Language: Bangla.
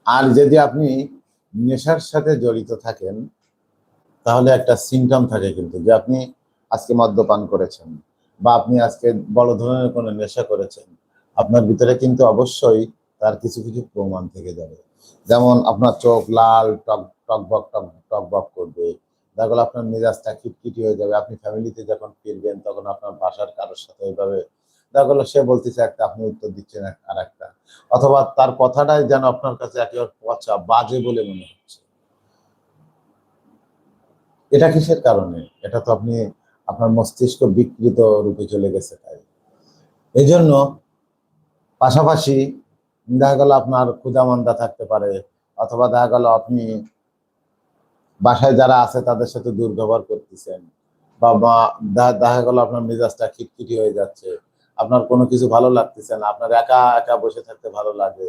আর যদি আপনি নেশার সাথে জড়িত থাকেন, তাহলে একটা সিমটম থাকে কিন্তু, যে আপনি আজকে মদ্যপান করেছেন বা আপনি আজকে বড় ধরনের কোনো নেশা করেছেন, আপনার ভিতরে কিন্তু অবশ্যই তার কিছু কিছু প্রমাণ থেকে যাবে। যেমন আপনার চোখ লাল টকবক করবে, দেখা গেলো আপনার মেজাজটা খিটখিটি হয়ে যাবে। আপনি ফ্যামিলিতে যখন ফিরবেন তখন আপনার বাসার কারোর সাথে ওইভাবে দেখা গেলো সে বলতেছে একটা, আপনি উত্তর দিচ্ছেন আর একটা, অথবা তার কথাটাই যেন আপনার কাছে একেবারে পচা বাজে বলে মনে হচ্ছে। এটা কিসের কারণে? এটা তো আপনি আপনার মস্তিষ্ক বিকৃত রূপে চলে গেছে তাই। এই জন্য পাশাপাশি দেখা গেল আপনার ক্ষুধা-মন্দা থাকতে পারে, অথবা দেখা গেল আপনি বাসায় যারা আছে তাদের সাথে দুর্ব্যবহার করতেছেন, বা দেখা গেল আপনার মেজাজটা খিটখিটি হয়ে যাচ্ছে, আপনার কোনো কিছু ভালো লাগতেছে না, আপনার একা একা বসে থাকতে ভালো লাগে,